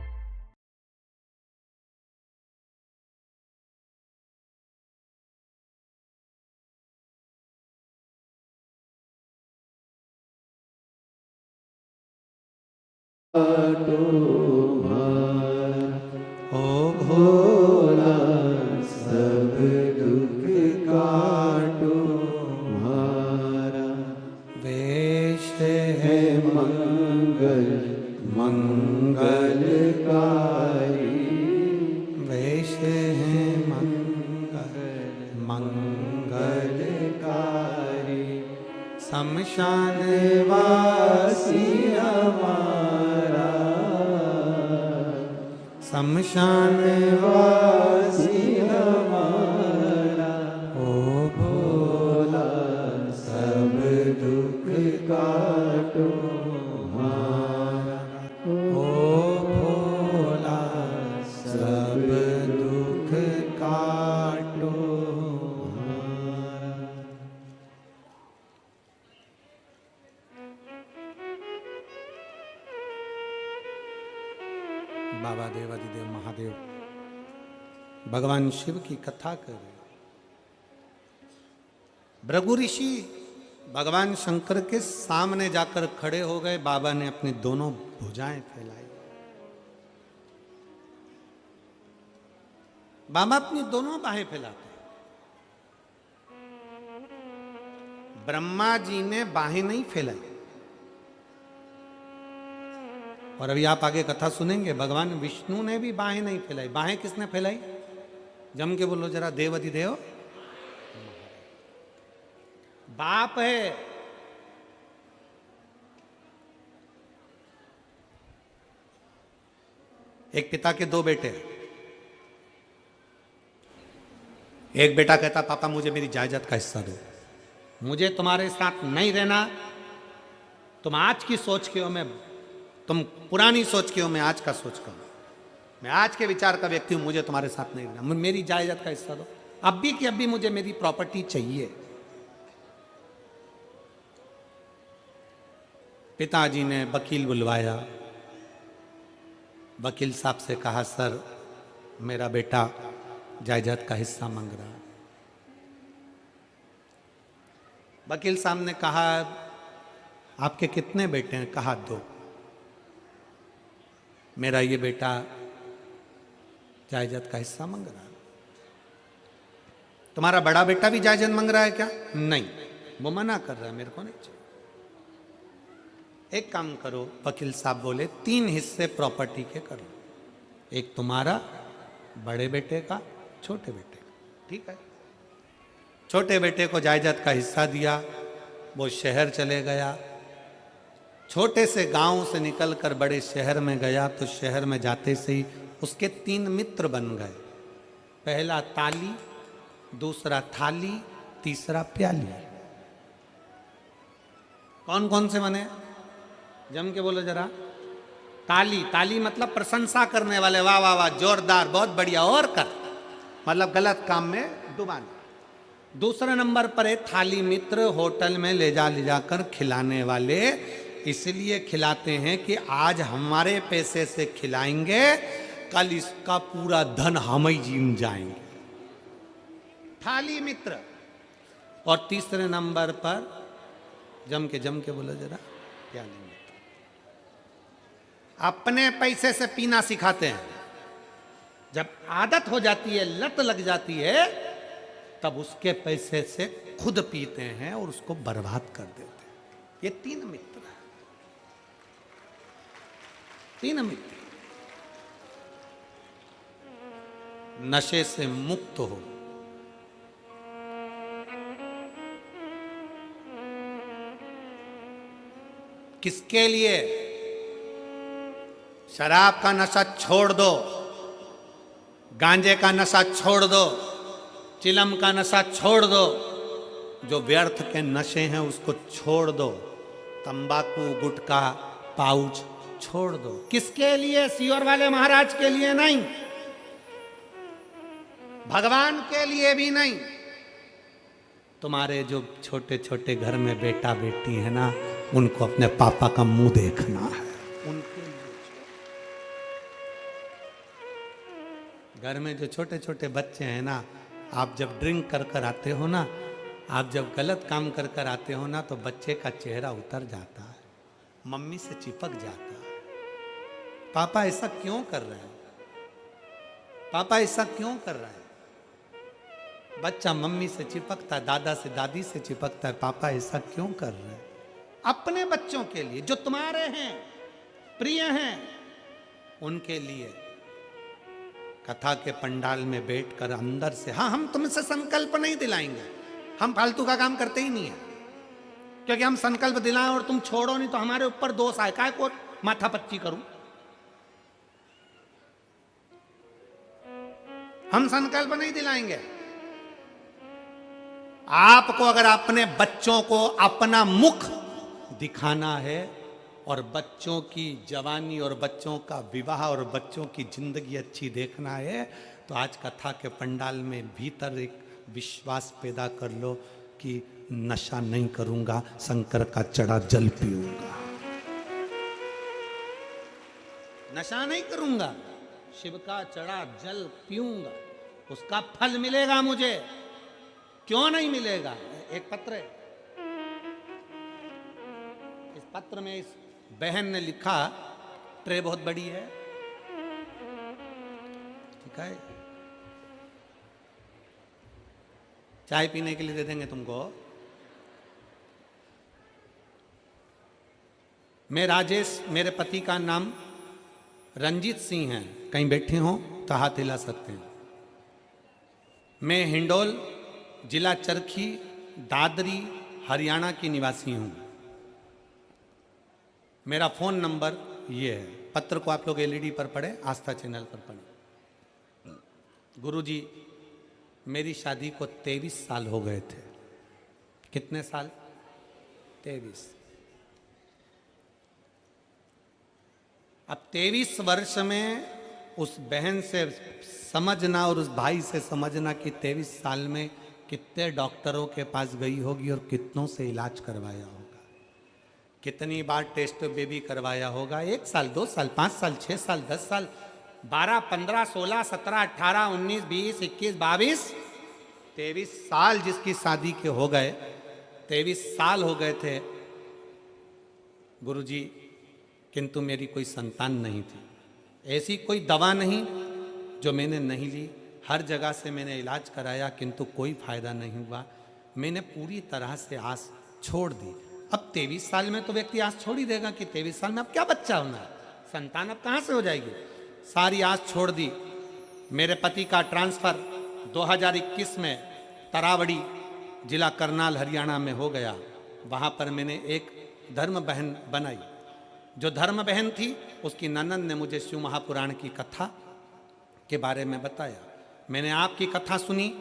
ओ भोला सब दुख काटो हमारा, वेश है मंगल मंगलकारी, वेश है मंगलकारी, शमशान वासी हमारा, शमशान वासी हमारा, ओ भोला सब दुख काटो हमारा, ओ भोला सब दुख काटो हमारा। बाबा देवादिदेव महादेव भगवान शिव की कथा कर रहे। भृगु ऋषि भगवान शंकर के सामने जाकर खड़े हो गए। बाबा ने अपनी दोनों भुजाएं फैलाई। बाबा अपनी दोनों बाहें फैलाते। ब्रह्मा जी ने बाहें नहीं फैलाई। और अभी आप आगे कथा सुनेंगे, भगवान विष्णु ने भी बाहें नहीं फैलाई। बाहें किसने फैलाई? जम के बोलो जरा, देवाधिदेव बाप है। एक पिता के दो बेटे। एक बेटा कहता, पापा मुझे मेरी जायदाद का हिस्सा दो, मुझे तुम्हारे साथ नहीं रहना। तुम आज की सोच के हो, मैं तुम पुरानी सोच के हो, मैं आज का सोच का हूं, मैं आज के विचार का व्यक्ति हूं, मुझे तुम्हारे साथ नहीं रहना, मेरी जायदाद का हिस्सा दो। अब भी कि अब भी मुझे मेरी प्रॉपर्टी चाहिए। पिताजी ने वकील बुलवाया। वकील साहब से कहा, सर मेरा बेटा जायदाद का हिस्सा मांग रहा। वकील साहब ने कहा, आपके कितने बेटे हैं? कहा, 2। मेरा ये बेटा जायदाद का हिस्सा मांग रहा है। तुम्हारा बड़ा बेटा भी जायदाद मांग रहा है क्या? नहीं, वो मना कर रहा है, मेरे को नहीं चाहिए। एक काम करो, वकील साहब बोले, 3 हिस्से प्रॉपर्टी के करो, एक तुम्हारा, बड़े बेटे का, छोटे बेटे का। ठीक है। छोटे बेटे को जायदाद का हिस्सा दिया। वो शहर चले गया। छोटे से गांव से निकलकर बड़े शहर में गया तो शहर में जाते से ही उसके 3 मित्र बन गए। पहला ताली, दूसरा थाली, तीसरा प्याली। कौन कौन से बने? जम के बोलो जरा। ताली, ताली मतलब प्रशंसा करने वाले, वाह वाह वाह, जोरदार, बहुत बढ़िया, और कर, मतलब गलत काम में डुबाना। दूसरे नंबर पर है थाली मित्र, होटल में ले जाकर खिलाने वाले। इसलिए खिलाते हैं कि आज हमारे पैसे से खिलाएंगे, कल इसका पूरा धन हम ही जीम जाएंगे। थाली मित्र। और तीसरे नंबर पर जम के बोलो जरा, प्याली मित्र। अपने पैसे से पीना सिखाते हैं। जब आदत हो जाती है, लत लग जाती है, तब उसके पैसे से खुद पीते हैं और उसको बर्बाद कर देते हैं। ये 3 मित्र हैं। 3 मित्र। नशे से मुक्त हो। किसके लिए? शराब का नशा छोड़ दो, गांजे का नशा छोड़ दो, चिलम का नशा छोड़ दो, जो व्यर्थ के नशे हैं उसको छोड़ दो, तंबाकू, गुटखा, पाउच छोड़ दो। किसके लिए? सियोर वाले महाराज के लिए नहीं, भगवान के लिए भी नहीं। तुम्हारे जो छोटे छोटे घर में बेटा बेटी है ना, उनको अपने पापा का मुंह देखना है, उनके लिए। घर में जो छोटे छोटे बच्चे हैं ना, आप जब ड्रिंक कर कर आते हो ना, आप जब गलत काम कर कर आते हो ना, तो बच्चे का चेहरा उतर जाता है, मम्मी से चिपक जाता है। पापा ऐसा क्यों कर रहे हैं? पापा ऐसा क्यों कर रहे हैं? बच्चा मम्मी से चिपकता है, दादा से, दादी से चिपकता है। पापा ऐसा क्यों कर रहे हैं? अपने बच्चों के लिए, जो तुम्हारे हैं, प्रिय हैं, उनके लिए। कथा के पंडाल में बैठकर अंदर से, हाँ, हम तुमसे संकल्प नहीं दिलाएंगे, हम फालतू का काम करते ही नहीं है, क्योंकि हम संकल्प दिलाएं और तुम छोड़ो नहीं तो हमारे ऊपर दोष आए, काय को माथा पच्ची करूं। हम संकल्प नहीं दिलाएंगे। आपको अगर अपने बच्चों को अपना मुख दिखाना है और बच्चों की जवानी और बच्चों का विवाह और बच्चों की जिंदगी अच्छी देखना है, तो आज कथा के पंडाल में भीतर एक विश्वास पैदा कर लो कि नशा नहीं करूंगा, शंकर का चढ़ा जल पीऊंगा। नशा नहीं करूंगा, शिव का चढ़ा जल पीऊंगा, उसका फल मिलेगा मुझे। क्यों नहीं मिलेगा? एक पत्र है, इस पत्र में इस बहन ने लिखा, ट्रे बहुत बड़ी है, ठीक है, चाय पीने के लिए दे देंगे तुमको। मैं राजेश, मेरे पति का नाम रंजीत सिंह है, कहीं बैठे हो तो हाथ हिला सकते हैं। मैं हिंडोल, जिला चरखी, दादरी, हरियाणा की निवासी हूं। मेरा फोन नंबर ये है। पत्र को आप लोग एलईडी पर पढ़े, आस्था चैनल पर पढ़े। गुरुजी, मेरी शादी को 23 साल हो गए थे। कितने साल? 23। अब 23 वर्ष में उस बहन से समझना और उस भाई से समझना कि 23 साल में कितने डॉक्टरों के पास गई होगी और कितनों से इलाज करवाया होगा, कितनी बार टेस्ट बेबी करवाया होगा। 1 साल, 2 साल, 5 साल, 6 साल, 10 साल, 12, 15, 16, 17, 18, 19, 20, 21, 22, 23 साल जिसकी शादी के हो गए, 23 साल हो गए थे गुरुजी, किंतु मेरी कोई संतान नहीं थी। ऐसी कोई दवा नहीं जो मैंने नहीं ली, हर जगह से मैंने इलाज कराया किंतु कोई फायदा नहीं हुआ। मैंने पूरी तरह से आस छोड़ दी। अब 23 साल में तो व्यक्ति आस छोड़ ही देगा कि 23 साल में अब क्या बच्चा होना है, संतान अब कहाँ से हो जाएगी। सारी आस छोड़ दी। मेरे पति का ट्रांसफ़र 2021 में तरावड़ी, जिला करनाल, हरियाणा में हो गया। वहाँ पर मैंने एक धर्म बहन बनाई। जो धर्म बहन थी उसकी ननद ने मुझे शिव महापुराण की कथा के बारे में बताया। मैंने आपकी कथा सुनी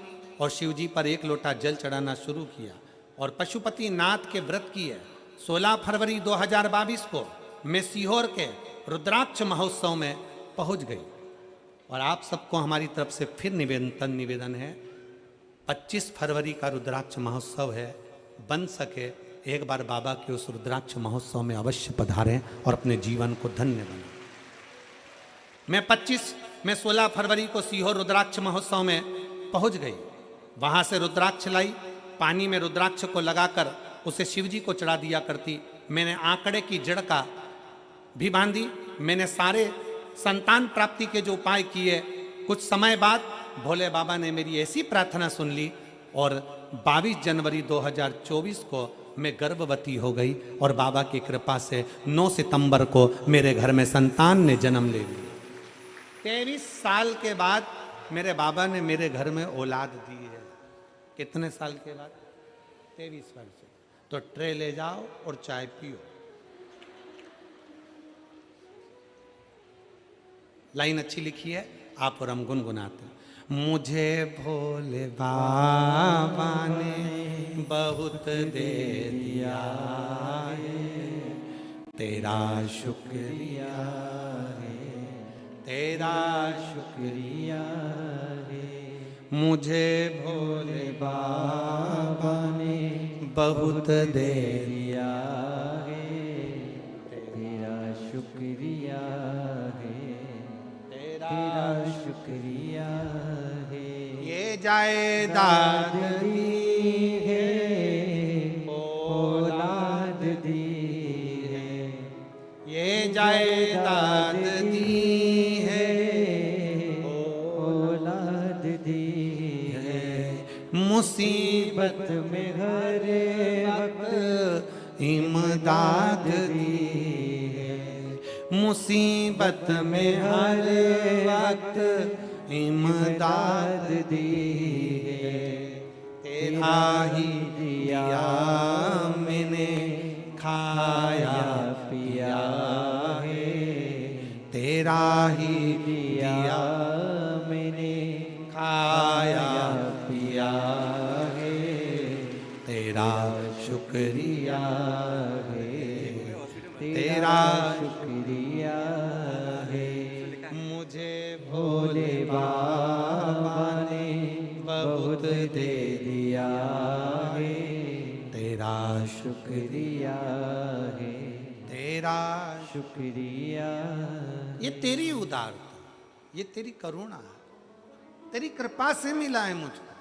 और शिव जी पर 1 लोटा जल चढ़ाना शुरू किया और पशुपति नाथ के व्रत किए। 16 फरवरी 2022 को मैं सीहोर के रुद्राक्ष महोत्सव में पहुंच गई और आप सबको हमारी तरफ से फिर निवेदन है, 25 फरवरी का रुद्राक्ष महोत्सव है। बन सके एक बार बाबा के उस रुद्राक्ष महोत्सव में अवश्य पधारें और अपने जीवन को धन्य बनाएं। मैं 16 फरवरी को सीहोर रुद्राक्ष महोत्सव में पहुंच गई। वहां से रुद्राक्ष लाई, पानी में रुद्राक्ष को लगाकर उसे शिव जी को चढ़ा दिया करती। मैंने आंकड़े की जड़ का भी बांधी। मैंने सारे संतान प्राप्ति के जो उपाय किए। कुछ समय बाद भोले बाबा ने मेरी ऐसी प्रार्थना सुन ली और 22 जनवरी 2024 को मैं गर्भवती हो गई और बाबा की कृपा से 9 सितंबर को मेरे घर में संतान ने जन्म ले ली। 23 साल के बाद मेरे बाबा ने मेरे घर में औलाद दी है। कितने साल के बाद? 23 वर्ष। तो ट्रे ले जाओ और चाय पियो। लाइन अच्छी लिखी है, आप और हम गुनगुनाते हैं। मुझे भोले बाबा ने बहुत दे दिया है, तेरा शुक्रिया है, तेरा शुक्रिया है। मुझे भोले बाबा ने बहुत दे दिया है, तेरा शुक्रिया है, तेरा शुक्रिया है। ये जायदाद दी है, औलाद दी है, ये जायदाद दी है, औलाद दी है। मुसीबत में हर वक्त इमदाद दी है, मुसीबत में हर वक्त इमदाद दी है। तेरा ही दिया मैंने खाया पिया है, तेरा ही दिया मैंने खाया पिया है, तेरा शुक्रिया है, तेरा शुक्रिया है। मुझे भोले बाबा ने बहुत दे दिया है, तेरा शुक्रिया है। तेरा शुक्रिया ये तेरी उदारता, ये तेरी करुणा, तेरी कृपा से मिला है मुझको।